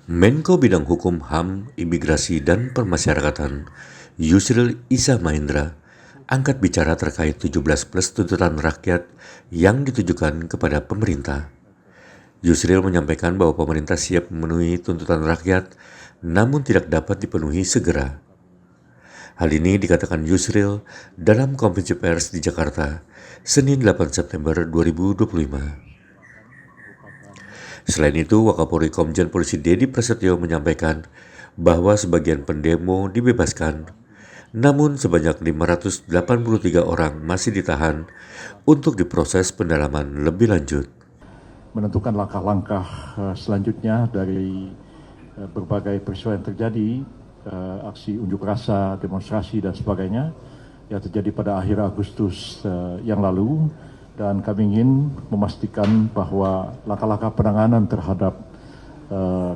Menko Bidang Hukum HAM, Imigrasi dan Permasyarakatan, Yusril Iza Mahendra, angkat bicara terkait 17 plus tuntutan rakyat yang ditujukan kepada pemerintah. Yusril menyampaikan bahwa pemerintah siap memenuhi tuntutan rakyat, namun tidak dapat dipenuhi segera. Hal ini dikatakan Yusril dalam konferensi pers di Jakarta, Senin 8 September 2025. Selain itu, Wakapolri Komjen Polisi Dedi Prasetyo menyampaikan bahwa sebagian pendemo dibebaskan, namun sebanyak 583 orang masih ditahan untuk diproses pendalaman lebih lanjut. Menentukan langkah-langkah selanjutnya dari berbagai peristiwa yang terjadi, aksi unjuk rasa, demonstrasi dan sebagainya yang terjadi pada akhir Agustus yang lalu, dan kami ingin memastikan bahwa langkah-langkah penanganan terhadap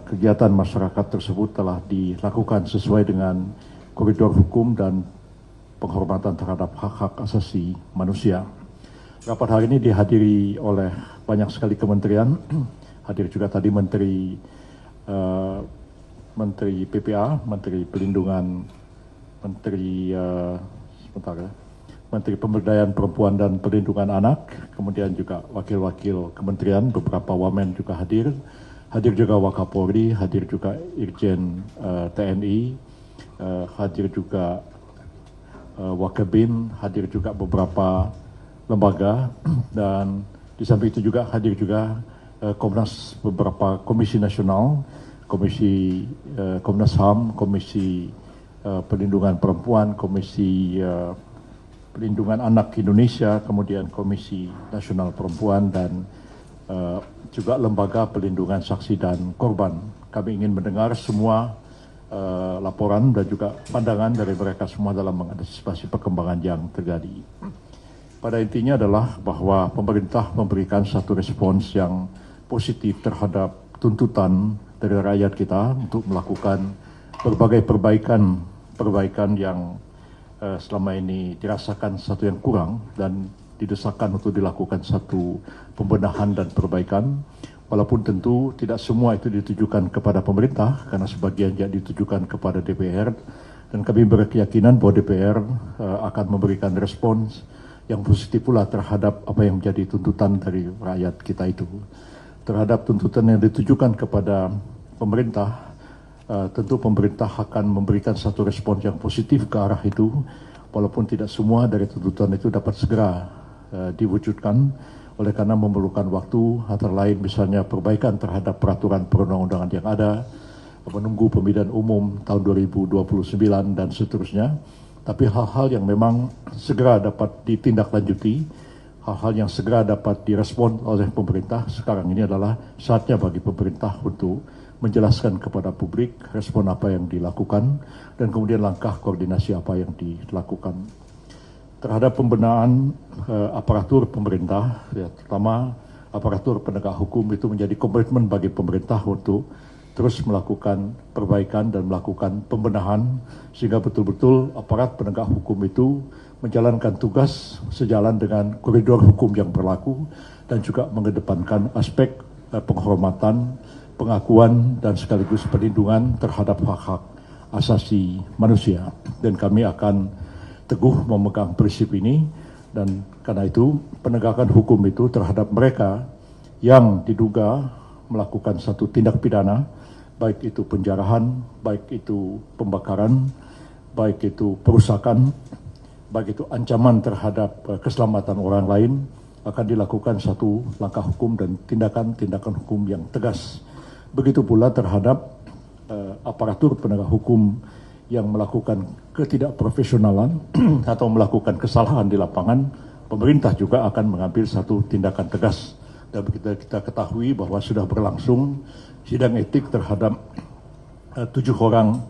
kegiatan masyarakat tersebut telah dilakukan sesuai dengan koridor hukum dan penghormatan terhadap hak-hak asasi manusia. Rapat hari ini dihadiri oleh banyak sekali kementerian, hadir juga tadi Menteri PPA, Menteri Pelindungan, Menteri Pemberdayaan Perempuan dan Perlindungan Anak, kemudian juga wakil-wakil kementerian, beberapa wamen juga hadir juga Wakapolri, hadir juga Irjen TNI, hadir juga Wakabin, hadir juga beberapa lembaga, dan di samping itu juga hadir juga Komnas, beberapa komisi nasional, Komnas HAM, Komisi Perlindungan Perempuan, Komisi Perlindungan Anak Indonesia, kemudian Komisi Nasional Perempuan, dan juga Lembaga Perlindungan Saksi dan Korban. Kami ingin mendengar semua laporan dan juga pandangan dari mereka semua dalam mengantisipasi perkembangan yang terjadi. Pada intinya adalah bahwa pemerintah memberikan satu respons yang positif terhadap tuntutan dari rakyat kita untuk melakukan berbagai perbaikan yang selama ini dirasakan satu yang kurang dan didesakan untuk dilakukan satu pembenahan dan perbaikan, walaupun tentu tidak semua itu ditujukan kepada pemerintah karena sebagian juga ditujukan kepada DPR, dan kami berkeyakinan bahwa DPR akan memberikan respons yang positif pula terhadap apa yang menjadi tuntutan dari rakyat kita itu. Terhadap tuntutan yang ditujukan kepada pemerintah, tentu pemerintah akan memberikan satu respons yang positif ke arah itu, walaupun tidak semua dari tuntutan itu dapat segera diwujudkan, oleh karena memerlukan waktu, antara lain misalnya perbaikan terhadap peraturan perundang-undangan yang ada, menunggu pemilihan umum tahun 2029 dan seterusnya. Tapi hal-hal yang memang segera dapat ditindaklanjuti, hal-hal yang segera dapat direspon oleh pemerintah, sekarang ini adalah saatnya bagi pemerintah untuk menjelaskan kepada publik respon apa yang dilakukan dan kemudian langkah koordinasi apa yang dilakukan. Terhadap pembenahan aparatur pemerintah, ya, terutama aparatur penegak hukum, itu menjadi komitmen bagi pemerintah untuk terus melakukan perbaikan dan melakukan pembenahan sehingga betul-betul aparat penegak hukum itu menjalankan tugas sejalan dengan koridor hukum yang berlaku dan juga mengedepankan aspek penghormatan, pengakuan, dan sekaligus perlindungan terhadap hak-hak asasi manusia. Dan kami akan teguh memegang prinsip ini, dan karena itu penegakan hukum itu terhadap mereka yang diduga melakukan satu tindak pidana, baik itu penjarahan, baik itu pembakaran, baik itu perusakan, baik itu ancaman terhadap keselamatan orang lain, akan dilakukan satu langkah hukum dan tindakan-tindakan hukum yang tegas. Begitu pula terhadap aparatur penegak hukum yang melakukan ketidakprofesionalan atau melakukan kesalahan di lapangan, pemerintah juga akan mengambil satu tindakan tegas. Dan kita ketahui bahwa sudah berlangsung sidang etik terhadap 7 orang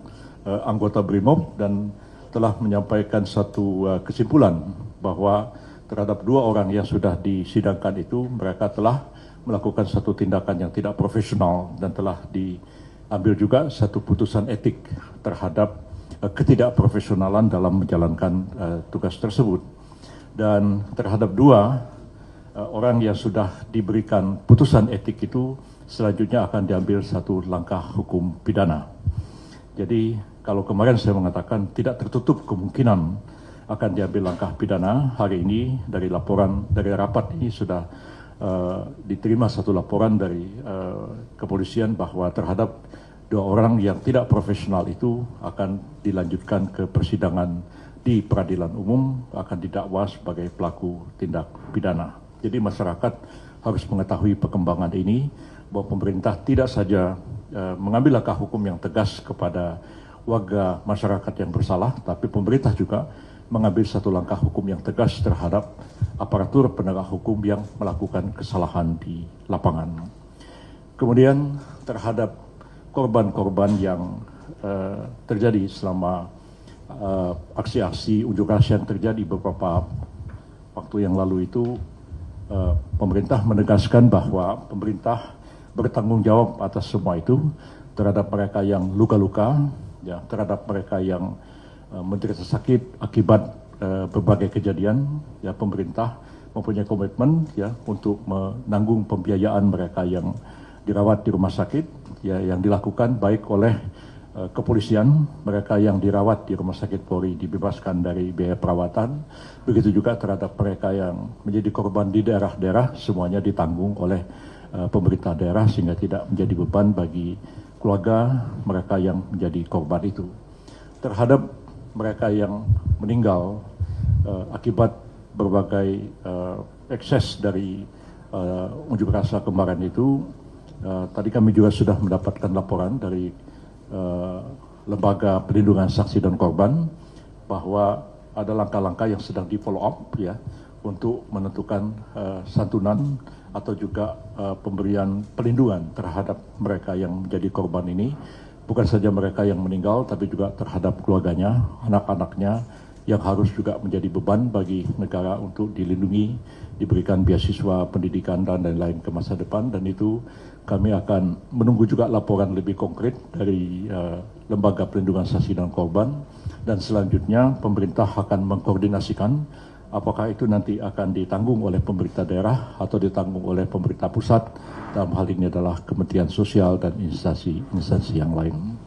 anggota BRIMOB, dan telah menyampaikan satu kesimpulan bahwa terhadap 2 orang yang sudah disidangkan itu, mereka telah melakukan satu tindakan yang tidak profesional dan telah diambil juga satu putusan etik terhadap ketidakprofesionalan dalam menjalankan tugas tersebut. Dan terhadap 2 orang yang sudah diberikan putusan etik itu, selanjutnya akan diambil satu langkah hukum pidana. Jadi kalau kemarin saya mengatakan tidak tertutup kemungkinan akan diambil langkah pidana, hari ini dari rapat ini sudah diterima satu laporan dari kepolisian bahwa terhadap 2 orang yang tidak profesional itu akan dilanjutkan ke persidangan di peradilan umum, akan didakwa sebagai pelaku tindak pidana. Jadi masyarakat harus mengetahui perkembangan ini, bahwa pemerintah tidak saja mengambil langkah hukum yang tegas kepada warga masyarakat yang bersalah, tapi pemerintah juga mengambil satu langkah hukum yang tegas terhadap aparatur penegak hukum yang melakukan kesalahan di lapangan. Kemudian terhadap korban-korban yang terjadi selama aksi-aksi unjuk rasa yang terjadi beberapa waktu yang lalu itu, pemerintah menegaskan bahwa pemerintah bertanggung jawab atas semua itu, terhadap mereka yang luka-luka, ya, terhadap mereka yang menderita sakit akibat berbagai kejadian, ya, pemerintah mempunyai komitmen, ya, untuk menanggung pembiayaan mereka yang dirawat di rumah sakit, ya, yang dilakukan baik oleh kepolisian, mereka yang dirawat di rumah sakit Polri dibebaskan dari biaya perawatan, begitu juga terhadap mereka yang menjadi korban di daerah-daerah, semuanya ditanggung oleh pemerintah daerah sehingga tidak menjadi beban bagi keluarga mereka yang menjadi korban itu. Terhadap mereka yang meninggal akibat berbagai ekses dari unjuk rasa kemarin itu, tadi kami juga sudah mendapatkan laporan dari Lembaga Perlindungan Saksi dan Korban bahwa ada langkah-langkah yang sedang di follow up, ya, untuk menentukan santunan atau juga pemberian perlindungan terhadap mereka yang menjadi korban ini. Bukan saja mereka yang meninggal, tapi juga terhadap keluarganya, anak-anaknya yang harus juga menjadi beban bagi negara untuk dilindungi, diberikan beasiswa pendidikan dan lain-lain ke masa depan. Dan itu kami akan menunggu juga laporan lebih konkret dari Lembaga Perlindungan Saksi dan Korban. Dan selanjutnya pemerintah akan mengkoordinasikan apakah itu nanti akan ditanggung oleh pemerintah daerah atau ditanggung oleh pemerintah pusat, dalam hal ini adalah Kementerian Sosial dan instansi yang lain.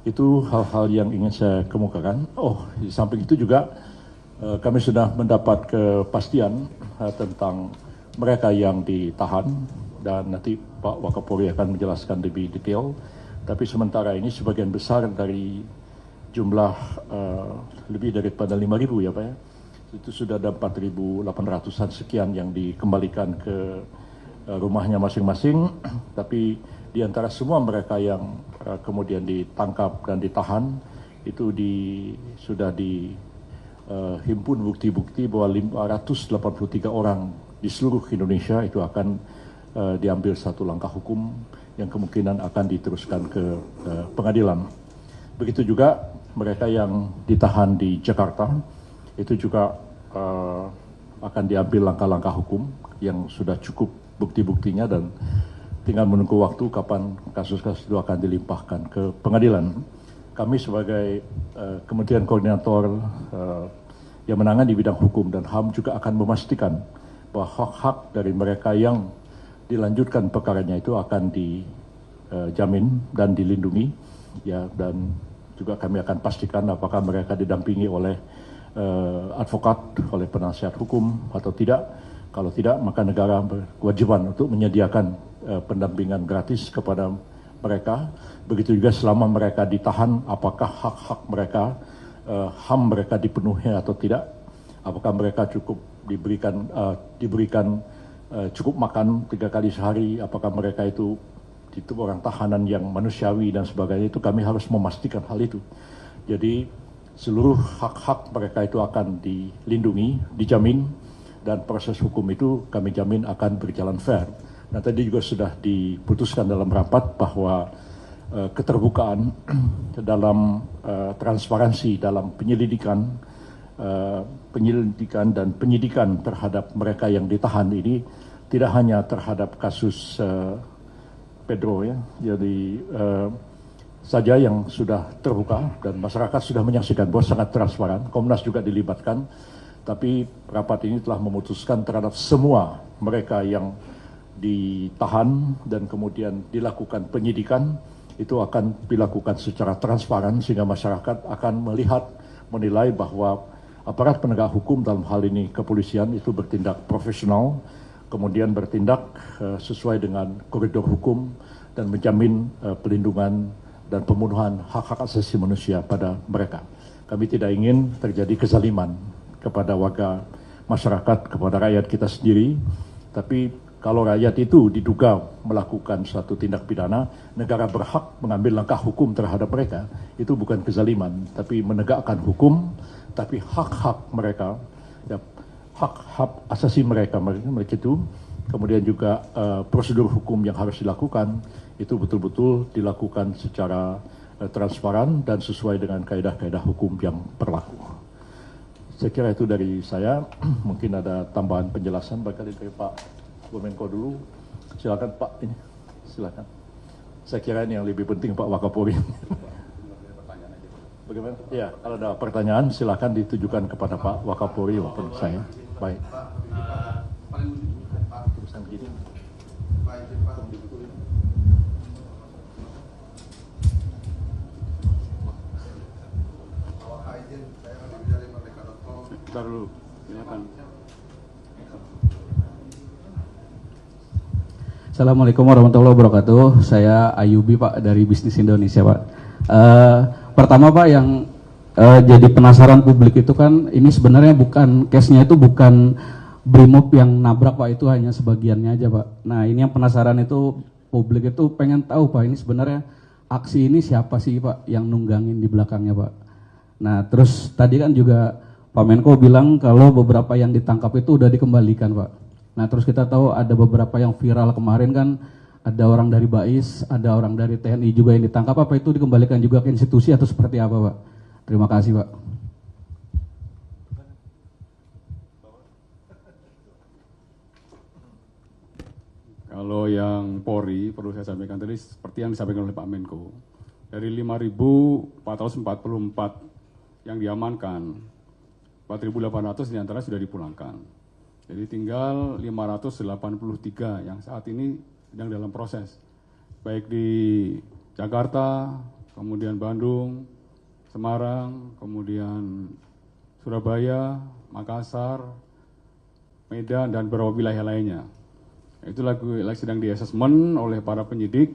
Itu hal-hal yang ingin saya kemukakan. Di samping itu juga kami sudah mendapat kepastian tentang mereka yang ditahan, dan nanti Pak Wakapolri akan menjelaskan lebih detail. Tapi sementara ini sebagian besar dari jumlah lebih daripada 5.000, ya Pak, ya, itu sudah ada 4.800-an sekian yang dikembalikan ke rumahnya masing-masing. Tapi di antara semua mereka yang kemudian ditangkap dan ditahan, itu sudah dihimpun bukti-bukti bahwa 583 orang di seluruh Indonesia itu akan diambil satu langkah hukum yang kemungkinan akan diteruskan ke pengadilan. Begitu juga mereka yang ditahan di Jakarta, itu juga akan diambil langkah-langkah hukum yang sudah cukup bukti-buktinya, dan tinggal menunggu waktu kapan kasus-kasus itu akan dilimpahkan ke pengadilan. Kami sebagai Kementerian Koordinator yang menangani di bidang hukum dan HAM juga akan memastikan bahwa hak-hak dari mereka yang dilanjutkan perkaranya itu akan dijamin dan dilindungi, ya, dan juga kami akan pastikan apakah mereka didampingi oleh advokat, oleh penasihat hukum atau tidak. Kalau tidak, maka negara berkewajiban untuk menyediakan pendampingan gratis kepada mereka. Begitu juga selama mereka ditahan, apakah hak-hak mereka, HAM mereka dipenuhi atau tidak. Apakah mereka cukup diberikan cukup makan 3 kali sehari, apakah mereka itu orang tahanan yang manusiawi dan sebagainya. Itu kami harus memastikan hal itu. Jadi seluruh hak-hak mereka itu akan dilindungi, dijamin, dan proses hukum itu kami jamin akan berjalan fair. Nah, tadi juga sudah diputuskan dalam rapat bahwa keterbukaan dalam transparansi dalam penyelidikan dan penyidikan terhadap mereka yang ditahan ini tidak hanya terhadap kasus Pedro, ya, jadi saja yang sudah terbuka dan masyarakat sudah menyaksikan bahwa sangat transparan. Komnas juga dilibatkan, tapi rapat ini telah memutuskan terhadap semua mereka yang ditahan dan kemudian dilakukan penyidikan, itu akan dilakukan secara transparan sehingga masyarakat akan melihat, menilai bahwa aparat penegak hukum dalam hal ini kepolisian itu bertindak profesional, kemudian bertindak sesuai dengan koridor hukum dan menjamin pelindungan dan pemenuhan hak-hak asasi manusia pada mereka. Kami tidak ingin terjadi kezaliman kepada warga masyarakat, kepada rakyat kita sendiri, tapi kalau rakyat itu diduga melakukan suatu tindak pidana, negara berhak mengambil langkah hukum terhadap mereka. Itu bukan kezaliman, tapi menegakkan hukum, tapi hak-hak mereka, ya, hak-hak asasi mereka itu, kemudian juga prosedur hukum yang harus dilakukan, itu betul-betul dilakukan secara transparan dan sesuai dengan kaedah-kaedah hukum yang berlaku. Saya kira itu dari saya. Mungkin ada tambahan penjelasan barangkali dari Pak Menko dulu. Silakan Pak, ini silakan. Saya kira ini yang lebih penting Pak Wakapolri. Bagaimana? Ya, kalau ada pertanyaan silakan ditujukan kepada Pak Wakapolri maupun saya. Baik. Terusan gini. Bentar dulu, silakan. Assalamualaikum warahmatullahi wabarakatuh. Saya Ayubi Pak dari Bisnis Indonesia Pak. Pertama Pak, yang jadi penasaran publik itu kan ini sebenarnya bukan case-nya itu bukan Brimob yang nabrak Pak, itu hanya sebagiannya aja Pak. Nah ini yang penasaran itu publik itu pengen tahu Pak, ini sebenarnya aksi ini siapa sih Pak yang nunggangin di belakangnya Pak. Nah terus tadi kan juga Pak Menko bilang kalau beberapa yang ditangkap itu udah dikembalikan Pak. Nah terus kita tahu ada beberapa yang viral kemarin kan, ada orang dari BAIS, ada orang dari TNI juga yang ditangkap, apa itu dikembalikan juga ke institusi atau seperti apa Pak? Terima kasih Pak. Kalau yang Polri, perlu saya sampaikan tadi seperti yang disampaikan oleh Pak Menko. Dari 5.444 yang diamankan, 4.800 diantara sudah dipulangkan. Jadi tinggal 583 yang saat ini sedang dalam proses. Baik di Jakarta, kemudian Bandung, Semarang, kemudian Surabaya, Makassar, Medan, dan beberapa wilayah lainnya. Itu lagi sedang di-assessment oleh para penyidik,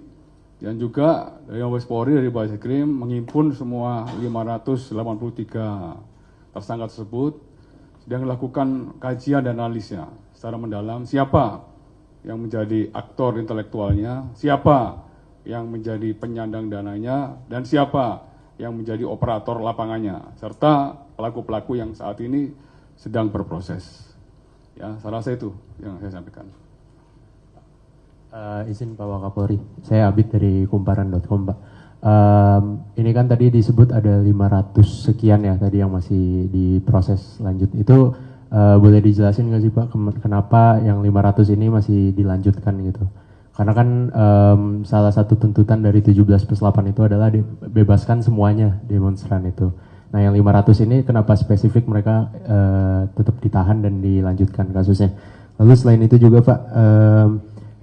dan juga dari Mabes Polri, dari Barreskrim menghimpun semua 583 tersangka tersebut, sedang melakukan kajian dan analisnya secara mendalam, siapa yang menjadi aktor intelektualnya, siapa yang menjadi penyandang dananya, dan siapa yang menjadi operator lapangannya, serta pelaku-pelaku yang saat ini sedang berproses. Ya, saya rasa itu yang saya sampaikan. Izin Pak Wakapolri, saya Abid dari kumparan.com Pak. Ini kan tadi disebut ada 500 sekian ya tadi yang masih diproses lanjut. Itu boleh dijelasin nggak sih Pak kenapa yang 500 ini masih dilanjutkan gitu? Karena kan salah satu tuntutan dari 17+8 itu adalah dibebaskan semuanya demonstran itu. Nah yang 500 ini kenapa spesifik mereka tetap ditahan dan dilanjutkan kasusnya? Lalu selain itu juga Pak,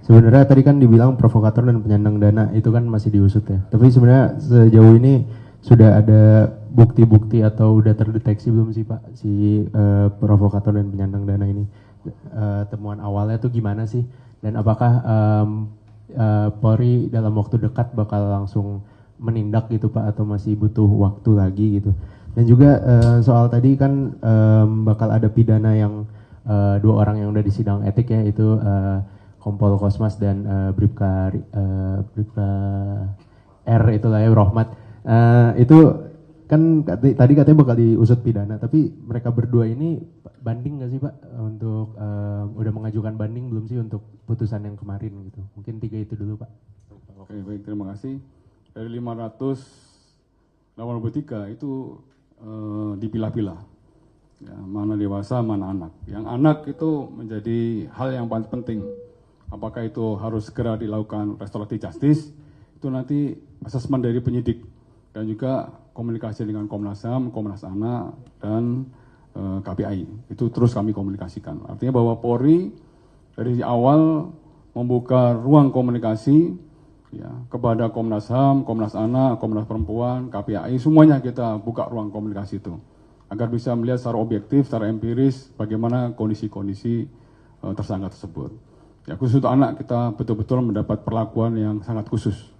sebenarnya tadi kan dibilang provokator dan penyandang dana itu kan masih diusut ya. Tapi sebenarnya sejauh ini sudah ada bukti-bukti atau udah terdeteksi belum sih Pak si provokator dan penyandang dana ini? Temuan awalnya tuh gimana sih? Dan apakah Polri dalam waktu dekat bakal langsung menindak gitu Pak atau masih butuh waktu lagi gitu? Dan juga soal tadi kan bakal ada pidana yang 2 orang yang udah di sidang etik ya, itu Kompol Kosmas dan Bribka R itulah ya, Rohmat. Itu kan tadi katanya bakal diusut pidana, tapi mereka berdua ini banding nggak sih Pak untuk udah mengajukan banding belum sih untuk putusan yang kemarin gitu? Mungkin 3 itu dulu Pak. Oke, baik, terima kasih. Dari 583 itu dipilah-pilah. Ya, mana dewasa, mana anak. Yang anak itu menjadi hal yang paling penting. Apakah itu harus segera dilakukan restoratif justice, itu nanti asesmen dari penyidik dan juga komunikasi dengan Komnas HAM, Komnas Anak, dan KPI. Itu terus kami komunikasikan. Artinya bahwa Polri dari awal membuka ruang komunikasi ya, kepada Komnas HAM, Komnas Anak, Komnas Perempuan, KPAI, semuanya kita buka ruang komunikasi itu agar bisa melihat secara objektif, secara empiris bagaimana kondisi-kondisi tersangka tersebut. Ya, khusus untuk anak kita betul-betul mendapat perlakuan yang sangat khusus.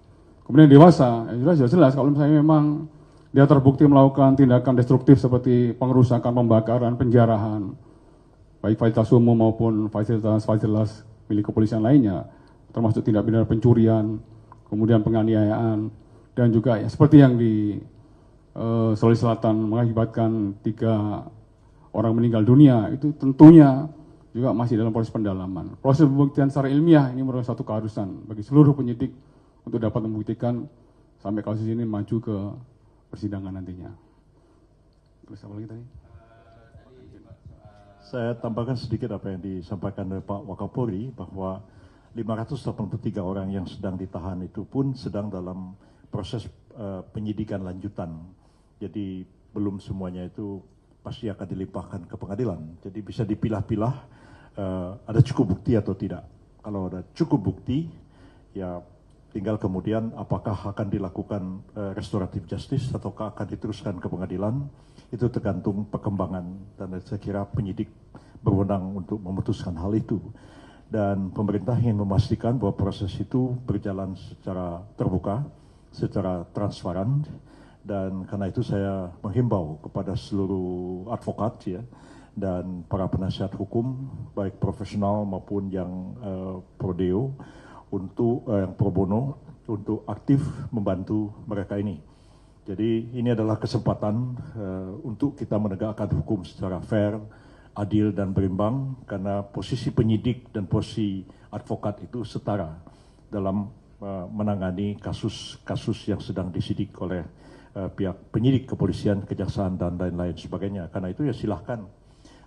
Kemudian dewasa, ya jelas kalau misalnya memang dia terbukti melakukan tindakan destruktif seperti pengerusakan, pembakaran, penjarahan, baik fasilitas umum maupun fasilitas milik kepolisian lainnya, termasuk tindak pidana pencurian, kemudian penganiayaan, dan juga ya, seperti yang di Sulawesi Selatan mengakibatkan 3 orang meninggal dunia, itu tentunya juga masih dalam proses pendalaman. Proses pembuktian secara ilmiah ini merupakan satu keharusan bagi seluruh penyidik untuk dapat membuktikan sampai kasus ini maju ke persidangan nantinya. Terus apa lagi tadi? Saya tambahkan sedikit apa yang disampaikan oleh Pak Wakapolri, bahwa 583 orang yang sedang ditahan itu pun sedang dalam proses penyidikan lanjutan. Jadi belum semuanya itu pasti akan dilimpahkan ke pengadilan. Jadi bisa dipilah-pilah ada cukup bukti atau tidak. Kalau ada cukup bukti, ya tinggal kemudian apakah akan dilakukan restoratif justice ataukah akan diteruskan ke pengadilan, itu tergantung perkembangan, dan saya kira penyidik berwenang untuk memutuskan hal itu. Dan pemerintah ingin memastikan bahwa proses itu berjalan secara terbuka, secara transparan, dan karena itu saya menghimbau kepada seluruh advokat ya, dan para penasihat hukum, baik profesional maupun yang pro deo, untuk yang pro bono, untuk aktif membantu mereka ini. Jadi ini adalah kesempatan untuk kita menegakkan hukum secara fair, adil dan berimbang, karena posisi penyidik dan posisi advokat itu setara dalam menangani kasus-kasus yang sedang disidik oleh pihak penyidik, kepolisian, kejaksaan dan lain-lain sebagainya. Karena itu ya silahkan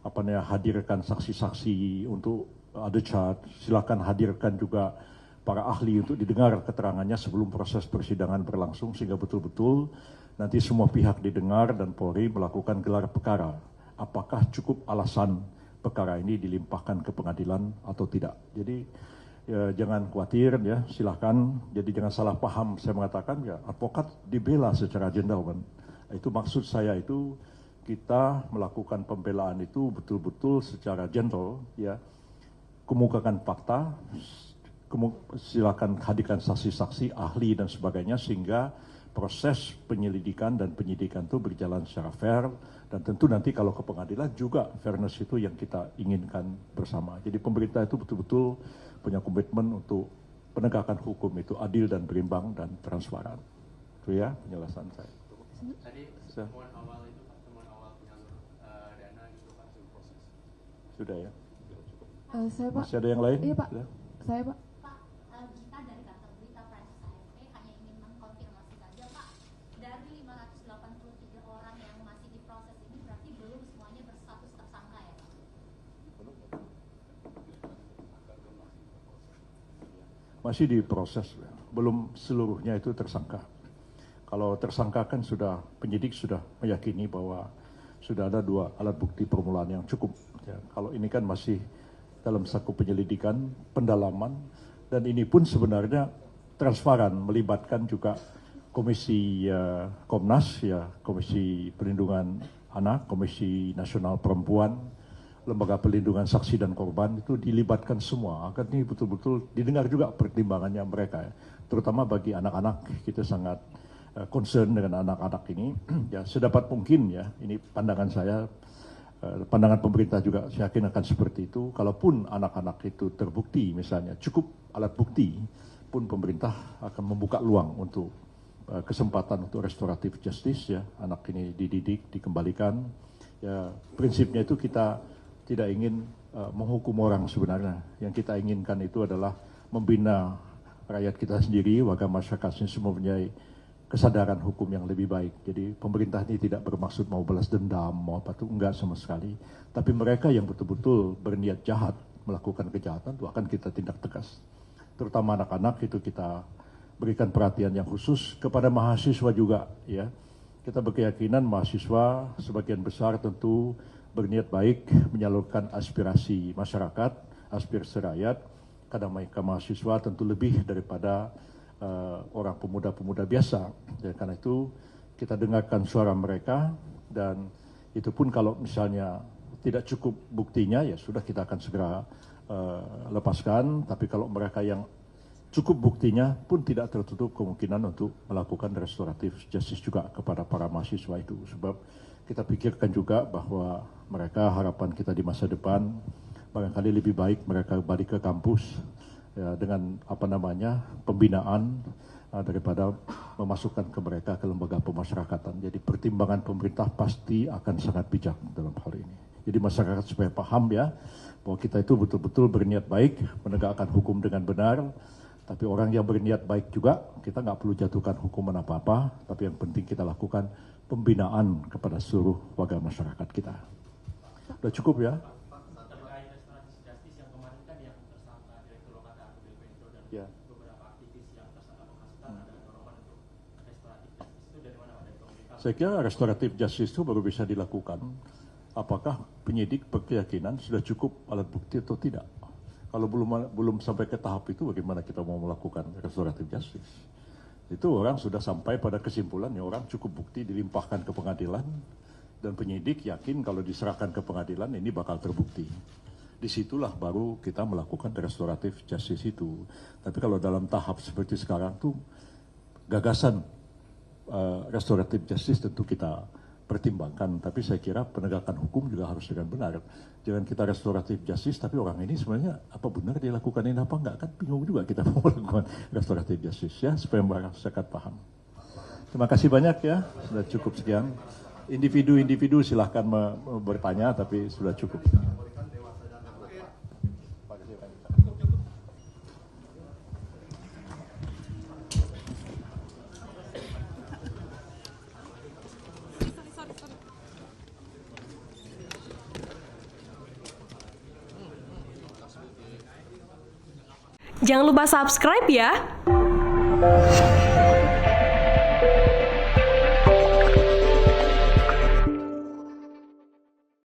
hadirkan saksi-saksi untuk ada chart, silahkan hadirkan juga para ahli untuk didengar keterangannya sebelum proses persidangan berlangsung, sehingga betul-betul nanti semua pihak didengar dan Polri melakukan gelar perkara. Apakah cukup alasan perkara ini dilimpahkan ke pengadilan atau tidak. Jadi ya, jangan khawatir ya, silahkan. Jadi jangan salah paham saya mengatakan ya advokat dibela secara gentleman. Itu maksud saya, itu kita melakukan pembelaan itu betul-betul secara gentle ya, kemukakan fakta, silakan hadirkan saksi-saksi, ahli dan sebagainya, sehingga proses penyelidikan dan penyidikan itu berjalan secara fair, dan tentu nanti kalau ke pengadilan juga fairness itu yang kita inginkan bersama. Jadi pemerintah itu betul-betul punya komitmen untuk penegakan hukum itu adil dan berimbang dan transparan. Itu ya penjelasan saya. Tadi temuan awal itu Pak, temuan awal penyalur dana itu Pak, hasil proses. Sudah ya. Saya Pak. Masih ada yang lain? Iya Pak. Sudah? Saya Pak. Kita dari kantor berita Prancis AFP hanya ingin mengkonfirmasi saja Pak, dari 583 orang yang masih diproses ini berarti belum semuanya berstatus tersangka ya Pak? Masih diproses, belum seluruhnya itu tersangka. Kalau tersangka kan sudah, penyidik sudah meyakini bahwa sudah ada 2 alat bukti permulaan yang cukup. Ya, kalau ini kan masih dalam saku penyelidikan, pendalaman, dan ini pun sebenarnya transparan, melibatkan juga Komisi Komnas, ya, Komisi Perlindungan Anak, Komisi Nasional Perempuan, Lembaga Perlindungan Saksi dan Korban, itu dilibatkan semua. Agar ini betul-betul didengar juga pertimbangannya mereka, ya. Terutama bagi anak-anak, kita sangat concern dengan anak-anak ini. Ya, sedapat mungkin ya, ini pandangan saya, pandangan pemerintah juga saya yakin akan seperti itu. Kalaupun anak-anak itu terbukti misalnya cukup alat bukti, pun pemerintah akan membuka luang untuk kesempatan untuk restoratif justice ya, anak ini dididik, dikembalikan. Ya, prinsipnya itu kita tidak ingin menghukum orang sebenarnya. Yang kita inginkan itu adalah membina rakyat kita sendiri, warga masyarakatnya semua mempunyai kesadaran hukum yang lebih baik. Jadi pemerintah ini tidak bermaksud mau balas dendam, mau apa itu, enggak sama sekali. Tapi mereka yang betul-betul berniat jahat melakukan kejahatan itu akan kita tindak tegas. Terutama anak-anak itu kita berikan perhatian yang khusus, kepada mahasiswa juga ya. Kita berkeyakinan mahasiswa sebagian besar tentu berniat baik menyalurkan aspirasi masyarakat, aspirasi rakyat. akademika mahasiswa tentu lebih daripada orang pemuda-pemuda biasa. Dan karena itu kita dengarkan suara mereka, dan itu pun kalau misalnya tidak cukup buktinya, ya sudah kita akan segera lepaskan. Tapi kalau mereka yang cukup buktinya pun tidak tertutup kemungkinan untuk melakukan restoratif justice juga kepada para mahasiswa itu. Sebab kita pikirkan juga bahwa mereka, harapan kita di masa depan, barangkali lebih baik mereka balik ke kampus ya, dengan pembinaan daripada memasukkan ke mereka ke lembaga pemasyarakatan. Jadi pertimbangan pemerintah pasti akan sangat bijak dalam hal ini. Jadi masyarakat supaya paham ya, bahwa kita itu betul-betul berniat baik menegakkan hukum dengan benar. Tapi orang yang berniat baik juga, kita nggak perlu jatuhkan hukuman apa-apa, tapi yang penting kita lakukan pembinaan kepada seluruh warga masyarakat kita. Udah cukup ya? Terkait restoratif justice yang kemarin kan yang tersangka Direktur Lokata Akbp Pendo dan Ya. beberapa aktivis yang tersangka menghasutkan ada dorongan untuk restoratif justice itu dari mana Pak? Dari pemerintah? Saya kira restoratif justice itu baru bisa dilakukan apakah penyidik berkeyakinan sudah cukup alat bukti atau tidak. Kalau belum sampai ke tahap itu, bagaimana kita mau melakukan restoratif justice? Itu orang sudah sampai pada kesimpulan ya, orang cukup bukti dilimpahkan ke pengadilan, dan penyidik yakin kalau diserahkan ke pengadilan ini bakal terbukti. Disitulah baru kita melakukan restoratif justice itu. Tapi kalau dalam tahap seperti sekarang tuh, gagasan restoratif justice tentu kita pertimbangkan, tapi saya kira penegakan hukum juga harus dengan benar. Jangan kita restoratif justice, tapi orang ini sebenarnya apa benar dia lakukan ini apa enggak, kan bingung juga kita mau melakukan restoratif justice ya, supaya masyarakat paham. Terima kasih banyak ya, sudah cukup sekian. Individu-individu silahkan bertanya, tapi sudah cukup. Jangan lupa subscribe ya.